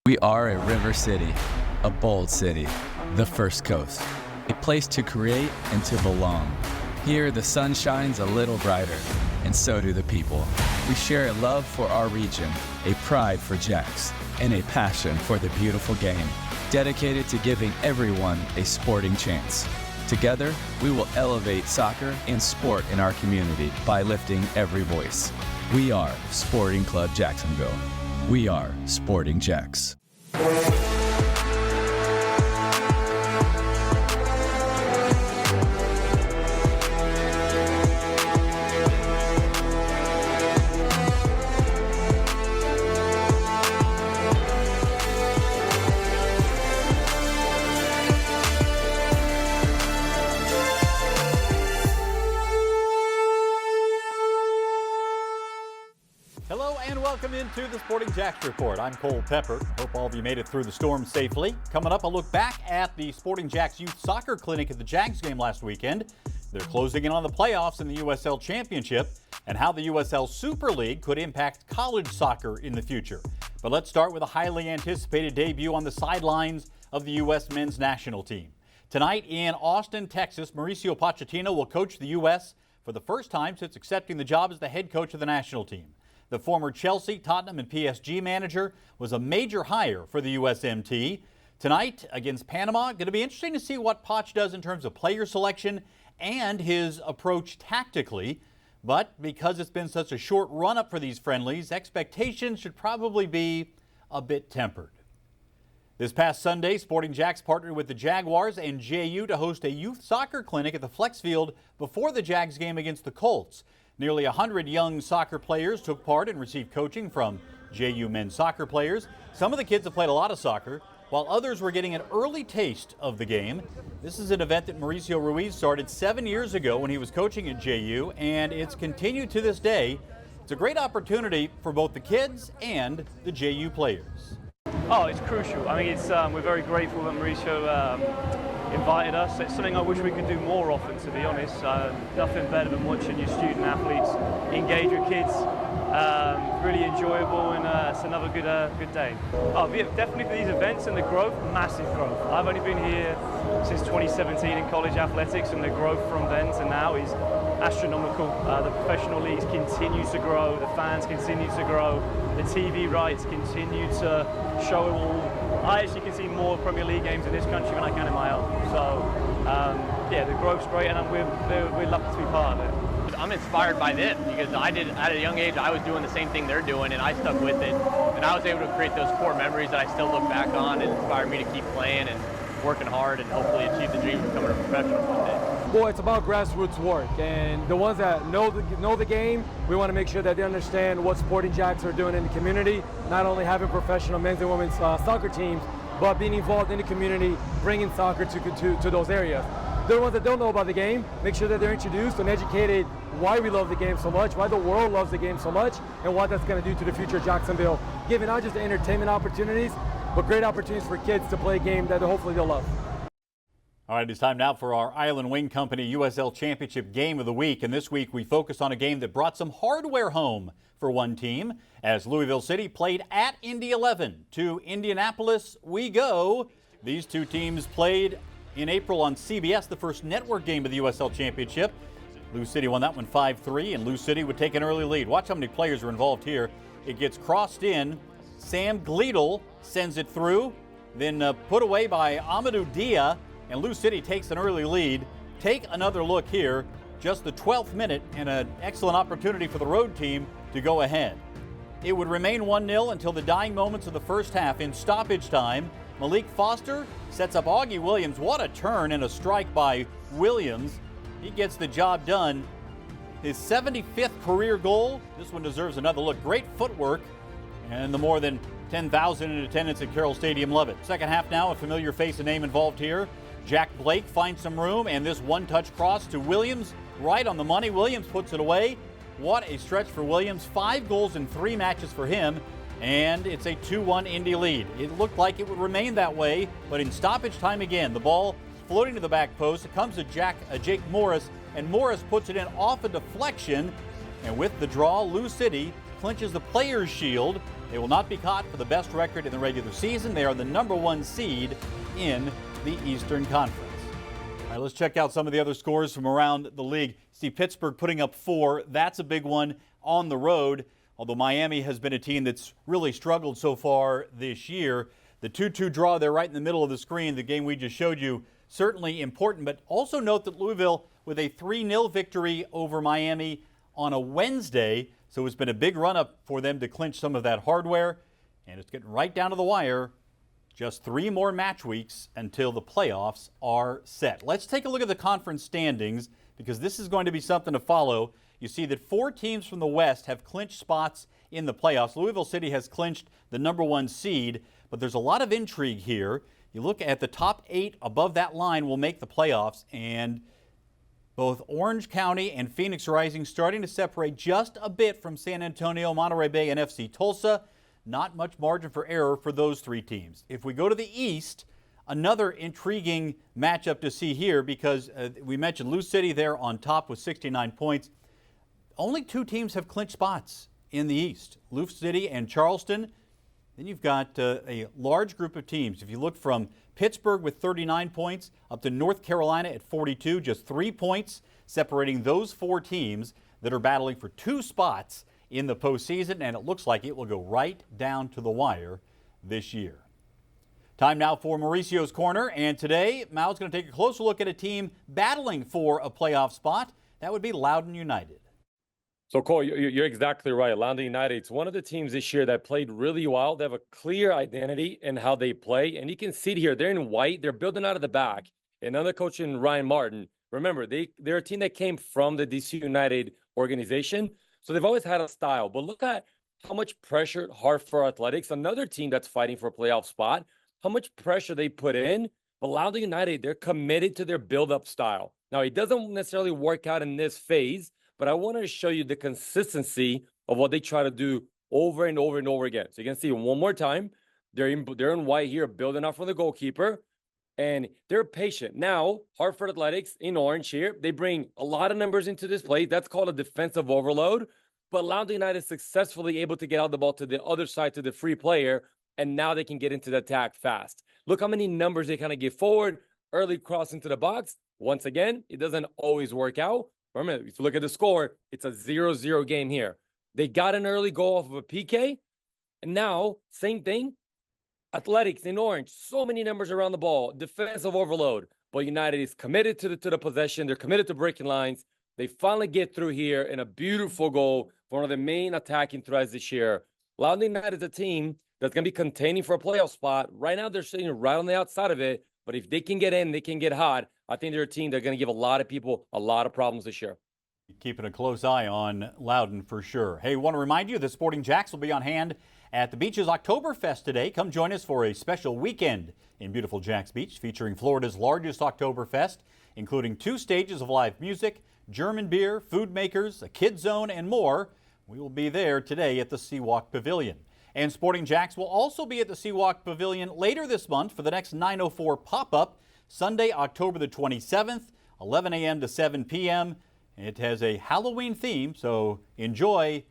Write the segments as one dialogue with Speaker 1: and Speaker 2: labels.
Speaker 1: We are a river city, a bold city, the First Coast, a place to create and to belong. Here, the sun shines a little brighter, and so do the people. We share a love for our region, a pride for Jacks, and a passion for the beautiful game, dedicated to giving everyone a sporting chance. Together, we will elevate soccer and sport in our community by lifting every voice. We are Sporting Club Jacksonville. We are Sporting Jacks.
Speaker 2: Welcome into the Sporting Jacks Report. I'm Cole Pepper. Hope all of you made it through the storm safely. Coming up, a look back at the Sporting Jacks Youth Soccer Clinic at the Jags game last weekend. They're closing in on the playoffs in the USL Championship and how the USL Super League could impact college soccer in the future. But let's start with a highly anticipated debut on the sidelines of the U.S. men's national team. Tonight in Austin, Texas, Mauricio Pochettino will coach the U.S. for the first time since accepting the job as the head coach of the national team. The former Chelsea, Tottenham, and PSG manager was a major hire for the USMT. Tonight against Panama, going to be interesting to see what Poch does in terms of player selection and his approach tactically. But because it's been such a short run-up for these friendlies, expectations should probably be a bit tempered. This past Sunday, Sporting Jacks partnered with the Jaguars and JU to host a youth soccer clinic at the Flex Field before the Jags game against the Colts. Nearly 100 young soccer players took part and received coaching from JU men's soccer players. Some of the kids have played a lot of soccer, while others were getting an early taste of the game. This is an event that Mauricio Ruiz started 7 years ago when he was coaching at JU, and it's continued to this day. It's a great opportunity for both the kids and the JU players.
Speaker 3: Oh, it's crucial. I mean, we're very grateful that Mauricio invited us. It's something I wish we could do more often, to be honest. Nothing better than watching your student athletes engage with kids. Really enjoyable, and it's another good day. Oh, yeah, definitely for these events and the growth, massive growth. I've only been here since 2017 in college athletics, and the growth from then to now is astronomical. The professional leagues continue to grow, the fans continue to grow, the TV rights continue to show it all. I actually can see more Premier League games in this country than I can in my own. So, yeah, the growth's great, and we're lucky to be part of it.
Speaker 4: I'm inspired by them because I did, at a young age, I was doing the same thing they're doing, and I stuck with it. And I was able to create those core memories that I still look back on and inspire me to keep playing and working hard and hopefully achieve the dream of becoming a professional one day.
Speaker 5: Well, it's about grassroots work, and the ones that know the game, we want to make sure that they understand what Sporting Jacks are doing in the community, not only having professional men's and women's soccer teams, but being involved in the community, bringing soccer to those areas. The ones that don't know about the game, make sure that they're introduced and educated why we love the game so much, why the world loves the game so much, and what that's going to do to the future of Jacksonville, giving not just the entertainment opportunities, but great opportunities for kids to play a game that hopefully they'll love.
Speaker 2: All right, it's time now for our Island Wing Company USL Championship Game of the Week. And this week we focus on a game that brought some hardware home for one team as Louisville City played at Indy 11. To Indianapolis we go. These two teams played in April on CBS, the first network game of the USL Championship. Lou City won that one 5-3, and Lou City would take an early lead. Watch how many players are involved here. It gets crossed in. Sam Gleedle sends it through, then put away by Amadou Dia. And Lou City takes an early lead. Take another look here. Just the 12th minute and an excellent opportunity for the road team to go ahead. It would remain 1-0 until the dying moments of the first half. In stoppage time, Malik Foster sets up Augie Williams. What a turn and a strike by Williams. He gets the job done. His 75th career goal. This one deserves another look. Great footwork. And the more than 10,000 in attendance at Carroll Stadium love it. Second half now, a familiar face and name involved here. Jack Blake finds some room, and this one-touch cross to Williams, right on the money. Williams puts it away. What a stretch for Williams. 5 goals in 3 matches for him, and it's a 2-1 Indy lead. It looked like it would remain that way, but in stoppage time again, the ball floating to the back post. It comes to Jake Morris, and Morris puts it in off a deflection. And with the draw, Lou City clinches the Players' Shield They will not be caught for the best record in the regular season. They are the #1 seed in the Eastern Conference. All right, let's check out some of the other scores from around the league. See Pittsburgh putting up 4. That's a big one on the road, although Miami has been a team that's really struggled so far this year. The 2-2 draw there right in the middle of the screen, the game we just showed you, certainly important. But also note that Louisville with a 3-0 victory over Miami on a Wednesday. So it's been a big run-up for them to clinch some of that hardware. And it's getting right down to the wire. Just 3 more match weeks until the playoffs are set. Let's take a look at the conference standings, because this is going to be something to follow. You see that 4 teams from the West have clinched spots in the playoffs. Louisville City has clinched the #1 seed, but there's a lot of intrigue here. You look at the top 8 above that line will make the playoffs, and both Orange County and Phoenix Rising starting to separate just a bit from San Antonio, Monterey Bay, and FC Tulsa. Not much margin for error for those 3 teams. If we go to the East, another intriguing matchup to see here, because we mentioned Lou City there on top with 69 points. Only 2 teams have clinched spots in the East, Lou City and Charleston. Then you've got a large group of teams. If you look from Pittsburgh with 39 points up to North Carolina at 42, just 3 points separating those 4 teams that are battling for 2 spots in the postseason, and it looks like it will go right down to the wire this year. Time now for Mauricios Corner, and today Mao's going to take a closer look at a team battling for a playoff spot. That would be Loudoun United.
Speaker 6: So, Cole, you're exactly right. Loudoun United, it's one of the teams this year that played really well. They have a clear identity in how they play, and you can see it here. They're in white. They're building out of the back. And under coach in Ryan Martin, remember, they're a team that came from the DC United organization. So they've always had a style, but look at how much pressure Hartford Athletics, another team that's fighting for a playoff spot, how much pressure they put in. But Loudoun United, they're committed to their build-up style. Now, it doesn't necessarily work out in this phase, but I wanted to show you the consistency of what they try to do over and over and over again. So you can see one more time, they're in white here, building up from the goalkeeper, and they're patient. Now, Hartford Athletics in orange here, they bring a lot of numbers into this play. That's called a defensive overload. But Loudoun United is successfully able to get out the ball to the other side to the free player, and now they can get into the attack fast. Look how many numbers they kind of get forward, early cross into the box. Once again, it doesn't always work out. Remember, if you look at the score, it's a 0-0 game here. They got an early goal off of a PK, and now, same thing. Athletics in orange, so many numbers around the ball, defensive overload. But United is committed to the possession. They're committed to breaking lines. They finally get through here in a beautiful goal for one of the main attacking threats this year. Loudoun United is a team that's going to be contending for a playoff spot. Right now, they're sitting right on the outside of it. But if they can get in, they can get hot. I think they're a team that's going to give a lot of people a lot of problems this year.
Speaker 2: Keeping a close eye on Loudoun for sure. Hey, want to remind you that Sporting Jacks will be on hand at the Beach's Oktoberfest today. Come join us for a special weekend in beautiful Jacks Beach featuring Florida's largest Oktoberfest, including 2 stages of live music, German beer, food makers, a kid zone, and more. We will be there today at the Seawalk Pavilion. And Sporting Jacks will also be at the Seawalk Pavilion later this month for the next 904 pop-up, Sunday, October the 27th, 11 a.m. to 7 p.m. It has a Halloween theme, so enjoy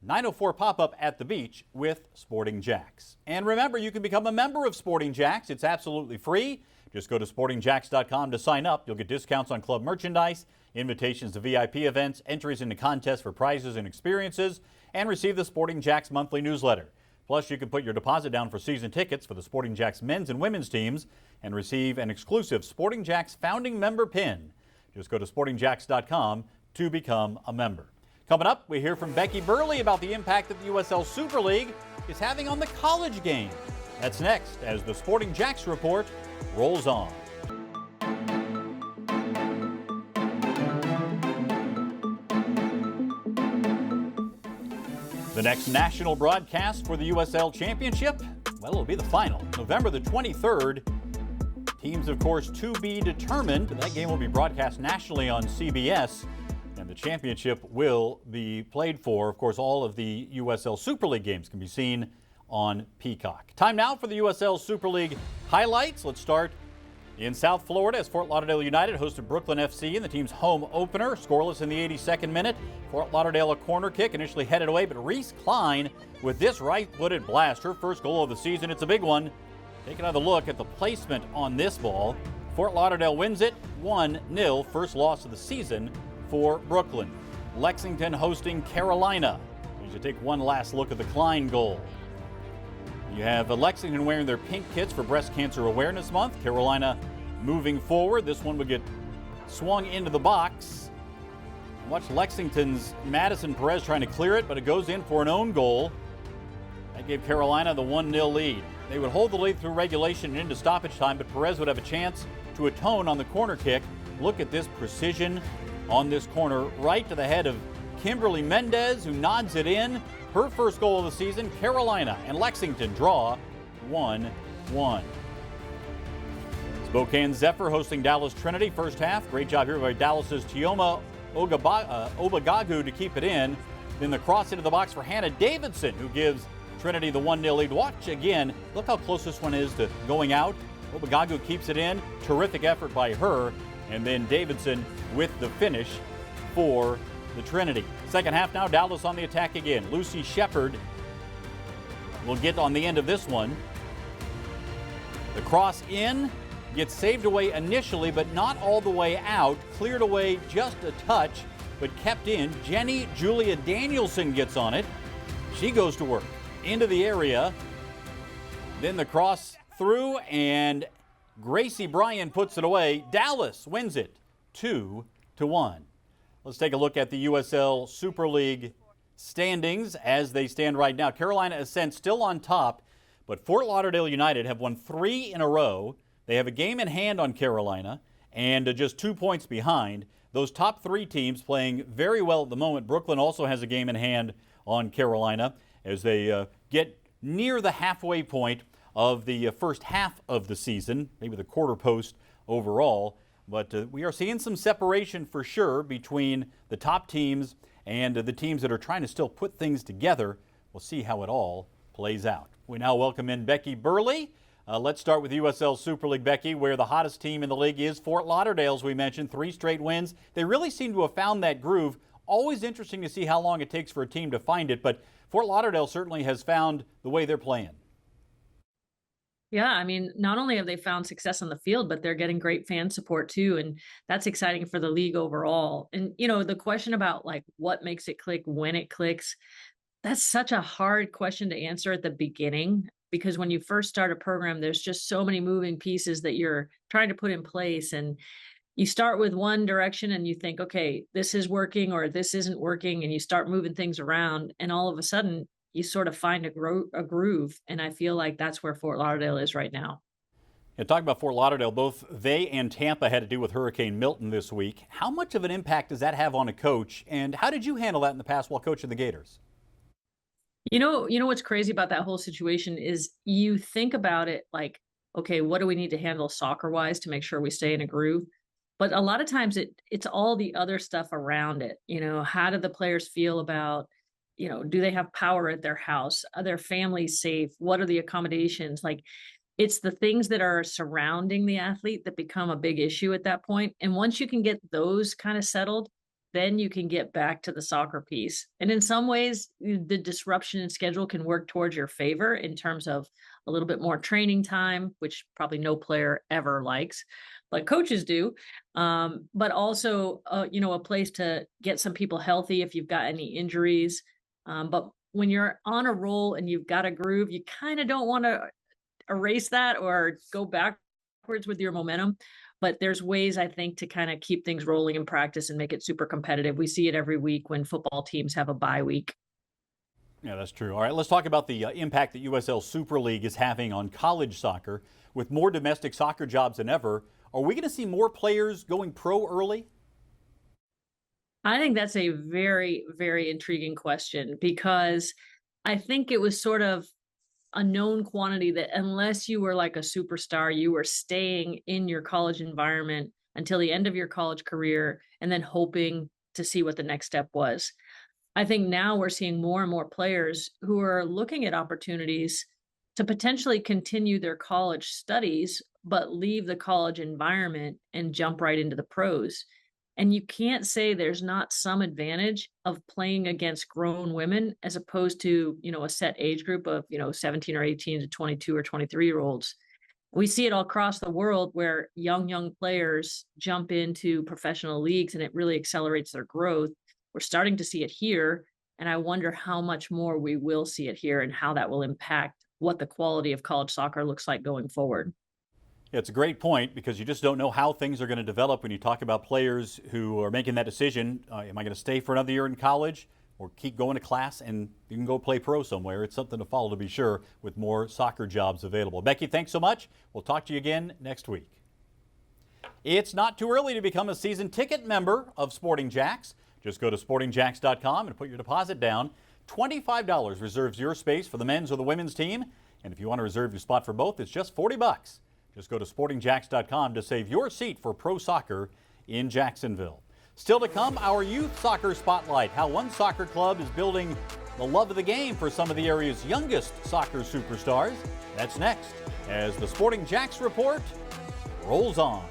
Speaker 2: 904 pop-up at the beach with Sporting Jacks. And remember, you can become a member of Sporting Jacks. It's absolutely free. Just go to sportingjacks.com to sign up. You'll get discounts on club merchandise, invitations to VIP events, entries into contests for prizes and experiences, and receive the Sporting Jacks monthly newsletter. Plus, you can put your deposit down for season tickets for the Sporting Jacks men's and women's teams and receive an exclusive Sporting Jacks founding member pin. Just go to sportingjacks.com to become a member. Coming up, we hear from Becky Burley about the impact that the USL Super League is having on the college game. That's next as the Sporting Jacks Report rolls on. The next national broadcast for the USL Championship, well, it'll be the final, November the 23rd. Teams, of course, to be determined. That game will be broadcast nationally on CBS, and the championship will be played for. Of course, all of the USL Super League games can be seen on Peacock. Time now for the USL Super League highlights. Let's start In South Florida, as Fort Lauderdale United hosted Brooklyn FC in the team's home opener, scoreless in the 82nd minute. Fort Lauderdale a corner kick initially headed away, but Reese Klein with this right-footed blast, her first goal of the season. It's a big one. Take another look at the placement on this ball. Fort Lauderdale wins it 1-0, first loss of the season for Brooklyn. Lexington hosting Carolina. You should take one last look at the Klein goal. You have Lexington wearing their pink kits for Breast Cancer Awareness Month. Carolina moving forward. This one would get swung into the box. Watch Lexington's Madison Perez trying to clear it, but it goes in for an own goal. That gave Carolina the 1-0 lead. They would hold the lead through regulation and into stoppage time, but Perez would have a chance to atone on the corner kick. Look at this precision on this corner, right to the head of Kimberly Mendez, who nods it in. Her first goal of the season. Carolina and Lexington draw 1-1. Spokane Zephyr hosting Dallas Trinity first half. Great job here by Dallas's Tioma Obagagu to keep it in. Then the cross into the box for Hannah Davidson, who gives Trinity the 1-0 lead. Watch again. Look how close this one is to going out. Obagagu keeps it in. Terrific effort by her. And then Davidson with the finish for the Trinity. Second half now, Dallas on the attack again. Lucy Shepard will get on the end of this one. The cross in, gets saved away initially, but not all the way out. Cleared away just a touch, but kept in. Jenny Julia Danielson gets on it. She goes to work into the area. Then the cross through, and Gracie Bryan puts it away. Dallas wins it 2-1. Let's take a look at the USL Super League standings as they stand right now. Carolina Ascent still on top, but Fort Lauderdale United have won 3 in a row. They have a game in hand on Carolina and just 2 points behind. Those top 3 teams playing very well at the moment. Brooklyn also has a game in hand on Carolina as they get near the halfway point of the first half of the season, maybe the quarter post overall. But we are seeing some separation for sure between the top teams and the teams that are trying to still put things together. We'll see how it all plays out. We now welcome in Becky Burley. Let's start with USL Super League, Becky, where the hottest team in the league is Fort Lauderdale, as we mentioned, 3 straight wins. They really seem to have found that groove. Always interesting to see how long it takes for a team to find it, but Fort Lauderdale certainly has found the way they're playing.
Speaker 7: Yeah, I mean, not only have they found success on the field, but they're getting great fan support too. And that's exciting for the league overall. And, you know, the question about like what makes it click, when it clicks, that's such a hard question to answer at the beginning, because when you first start a program, there's just so many moving pieces that you're trying to put in place. And you start with one direction and you think, okay, this is working or this isn't working. And you start moving things around. And all of a sudden, you sort of find a groove, and I feel like that's where Fort Lauderdale is right now.
Speaker 2: Yeah, talking about Fort Lauderdale, both they and Tampa had to do with Hurricane Milton this week. How much of an impact does that have on a coach, and how did you handle that in the past while coaching the Gators?
Speaker 7: You know what's crazy about that whole situation is you think about it like, okay, what do we need to handle soccer-wise to make sure we stay in a groove? But a lot of times it's all the other stuff around it. You know, how do the players feel about, you know, do they have power at their house? Are their families safe? What are the accommodations? Like, it's the things that are surrounding the athlete that become a big issue at that point. And once you can get those kind of settled, then you can get back to the soccer piece. And in some ways, the disruption in schedule can work towards your favor in terms of a little bit more training time, which probably no player ever likes, but coaches do. But also, you know, a place to get some people healthy if you've got any injuries. But when you're on a roll and you've got a groove, you kind of don't want to erase that or go backwards with your momentum. But there's ways, I think, to kind of keep things rolling in practice and make it super competitive. We see it every week when football teams have a bye week.
Speaker 2: Yeah, that's true. All right, let's talk about the impact that USL Super League is having on college soccer. With more domestic soccer jobs than ever, are we going to see more players going pro early?
Speaker 7: I think that's a very, very intriguing question, because I think it was sort of a known quantity that unless you were like a superstar, you were staying in your college environment until the end of your college career and then hoping to see what the next step was. I think now we're seeing more and more players who are looking at opportunities to potentially continue their college studies, but leave the college environment and jump right into the pros. And you can't say there's not some advantage of playing against grown women as opposed to, a set age group of, 17 or 18 to 22 or 23-year-olds. We see it all across the world where young players jump into professional leagues and it really accelerates their growth. We're starting to see it here, and I wonder how much more we will see it here and how that will impact what the quality of college soccer looks like going forward.
Speaker 2: Yeah, it's a great point because you just don't know how things are going to develop when you talk about players who are making that decision. Am I going to stay for another year in college or keep going to class and you can go play pro somewhere? It's something to follow, to be sure, with more soccer jobs available. Becky, thanks so much. We'll talk to you again next week. It's not too early to become a season ticket member of Sporting Jacks. Just go to sportingjacks.com and put your deposit down. $25 reserves your space for the men's or the women's team. And if you want to reserve your spot for both, it's just $40. Just go to sportingjacks.com to save your seat for pro soccer in Jacksonville. Still to come, our youth soccer spotlight, how one soccer club is building the love of the game for some of the area's youngest soccer superstars. That's next as the Sporting Jacks report rolls on.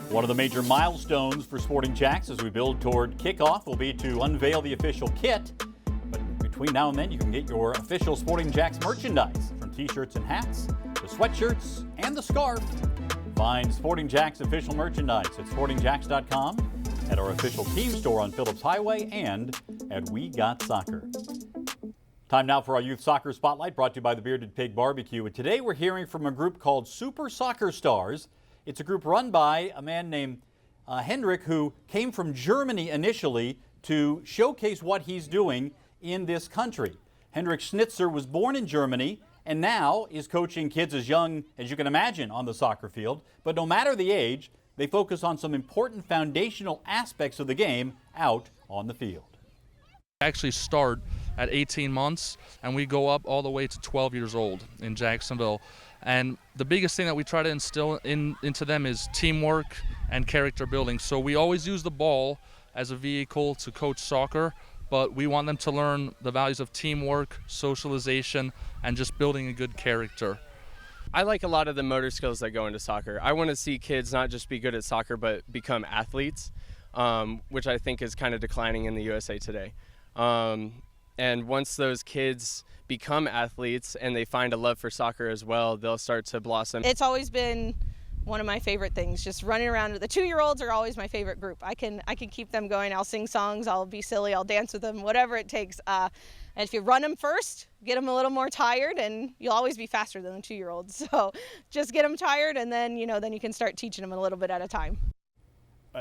Speaker 2: One of the major milestones for Sporting Jacks as we build toward kickoff will be to unveil the official kit. But between now and then, you can get your official Sporting Jacks merchandise, from t-shirts and hats, to sweatshirts, and the scarf. Find Sporting Jacks official merchandise at sportingjacks.com, at our official team store on Phillips Highway, and at We Got Soccer. Time now for our youth soccer spotlight, brought to you by the Bearded Pig Barbecue. And today we're hearing from a group called Super Soccer Stars. It's a group run by a man named Hendrik, who came from Germany initially to showcase what he's doing in this country. Hendrik Schnitzer was born in Germany and now is coaching kids as young as you can imagine on the soccer field. But no matter the age, they focus on some important foundational aspects of the game out on the field.
Speaker 8: Actually start at 18 months and we go up all the way to 12 years old in Jacksonville. And the biggest thing that we try to instill into them is teamwork and character building. So we always use the ball as a vehicle to coach soccer, but we want them to learn the values of teamwork, socialization, and just building a good character.
Speaker 9: I like a lot of the motor skills that go into soccer. I want to see kids not just be good at soccer, but become athletes, which I think is kind of declining in the USA today. And once those kids become athletes and they find a love for soccer as well, they'll start to blossom.
Speaker 10: It's always been one of my favorite things, just running around. The 2-year-olds are always my favorite group. I can keep them going. I'll sing songs, I'll be silly, I'll dance with them, whatever it takes. And if you run them first, get them a little more tired, and you'll always be faster than the 2-year-olds. So just get them tired, and then you can start teaching them a little bit at a time.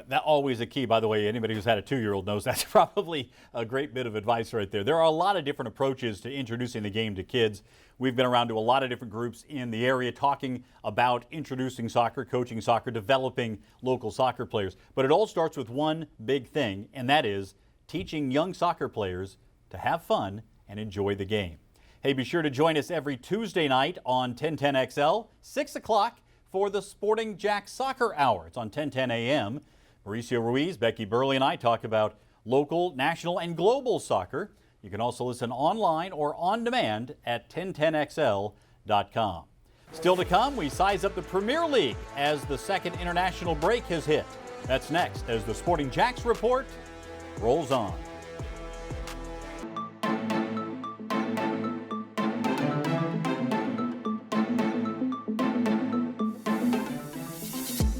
Speaker 2: That always a key, by the way. Anybody who's had a 2-year-old knows that's probably a great bit of advice right there. There are a lot of different approaches to introducing the game to kids. We've been around to a lot of different groups in the area talking about introducing soccer, coaching soccer, developing local soccer players. But it all starts with one big thing, and that is teaching young soccer players to have fun and enjoy the game. Hey, be sure to join us every Tuesday night on 1010XL, 6 o'clock for the Sporting Jacks Soccer Hour. It's on 1010 a.m. Mauricio Ruiz, Becky Burley, and I talk about local, national, and global soccer. You can also listen online or on demand at 1010XL.com. Still to come, we size up the Premier League as the second international break has hit. That's next as the Sporting Jacks report rolls on.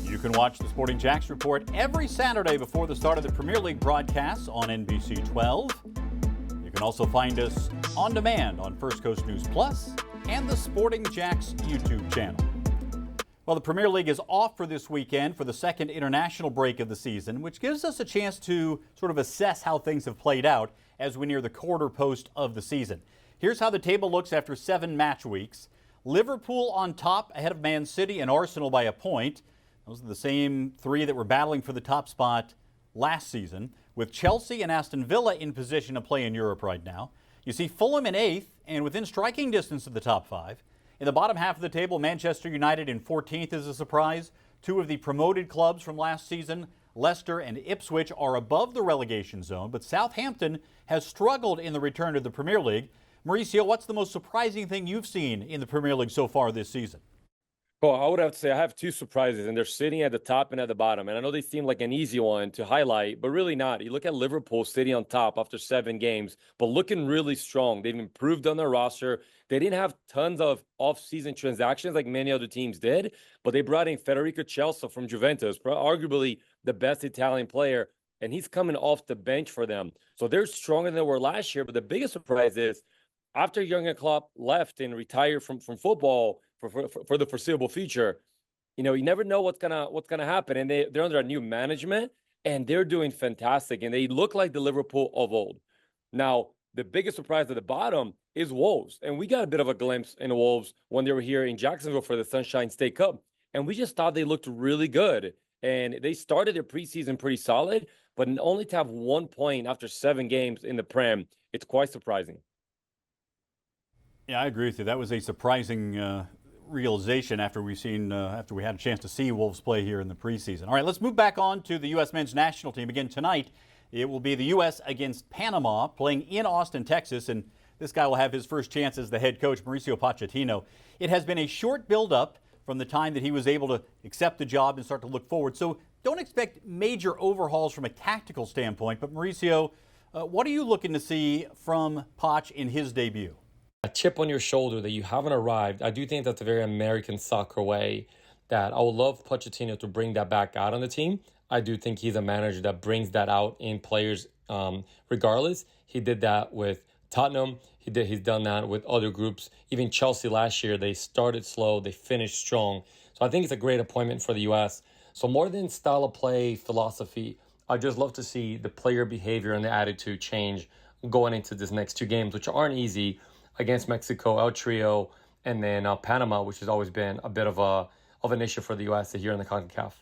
Speaker 2: You can watch the Sporting Jacks report every Saturday before the start of the Premier League broadcasts on NBC 12. You can also find us on demand on First Coast News Plus and the Sporting Jacks YouTube channel. Well, the Premier League is off for this weekend for the second international break of the season, which gives us a chance to sort of assess how things have played out as we near the quarter post of the season. Here's how the table looks after 7 match weeks. Liverpool on top ahead of Man City and Arsenal by a point. Those are the same 3 that were battling for the top spot last season, with Chelsea and Aston Villa in position to play in Europe right now. You see Fulham in 8th and within striking distance of the top 5. In the bottom half of the table, Manchester United in 14th is a surprise. 2 of the promoted clubs from last season Leicester and Ipswich are above the relegation zone, but Southampton has struggled in the return to the Premier League. Mauricio, what's the most surprising thing you've seen in the Premier League so far this season?
Speaker 6: Well, I would have to say I have two surprises, and they're sitting at the top and at the bottom. And I know they seem like an easy one to highlight, but really not. You look at Liverpool sitting on top after 7 games, but looking really strong. They've improved on their roster. They didn't have tons of off-season transactions like many other teams did, but they brought in Federico Chiesa from Juventus, arguably the best Italian player, and he's coming off the bench for them. So they're stronger than they were last year. But the biggest surprise is after Jurgen Klopp left and retired from football for the foreseeable future, you never know what's gonna happen. And they're under a new management, and they're doing fantastic, and they look like the Liverpool of old. Now, the biggest surprise at the bottom is Wolves, and we got a bit of a glimpse in Wolves when they were here in Jacksonville for the Sunshine State Cup, and we just thought they looked really good. And they started their preseason pretty solid, but only to have 1 point after 7 games in the Prem, it's quite surprising.
Speaker 2: Yeah, I agree with you. That was a surprising realization after we had a chance to see Wolves play here in the preseason. All right, let's move back on to the U.S. men's national team. Again tonight, it will be the U.S. against Panama, playing in Austin, Texas, and this guy will have his first chance as the head coach, Mauricio Pochettino. It has been a short build-up from the time that he was able to accept the job and start to look forward. So don't expect major overhauls from a tactical standpoint. But Mauricio, what are you looking to see from Poch in his debut?
Speaker 6: A chip on your shoulder that you haven't arrived. I do think that's a very American soccer way that I would love Pochettino to bring that back out on the team. I do think he's a manager that brings that out in players regardless. He did that with Tottenham. He's done that with other groups. Even Chelsea last year, they started slow, they finished strong. So I think it's a great appointment for the U.S. So more than style of play, philosophy, I just love to see the player behavior and the attitude change going into this next 2 games, which aren't easy, against Mexico, El Trio, and then Panama, which has always been a bit of an issue for the U.S. here in the CONCACAF.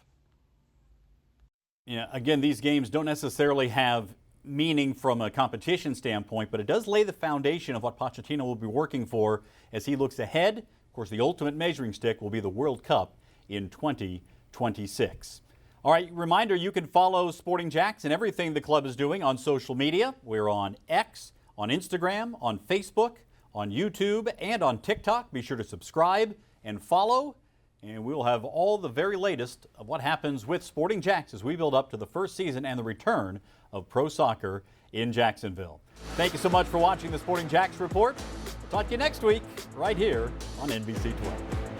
Speaker 2: Yeah, again, these games don't necessarily have meaning from a competition standpoint, but it does lay the foundation of what Pochettino will be working for as he looks ahead. Of course, the ultimate measuring stick will be the World Cup in 2026. All right, reminder, you can follow Sporting Jacks and everything the club is doing on social media. We're on X, on Instagram, on Facebook, on YouTube, and on TikTok. Be sure to subscribe and follow, and we'll have all the very latest of what happens with Sporting Jacks as we build up to the first season and the return of pro soccer in Jacksonville. Thank you so much for watching the Sporting Jacks Report. We'll talk to you next week right here on NBC 12.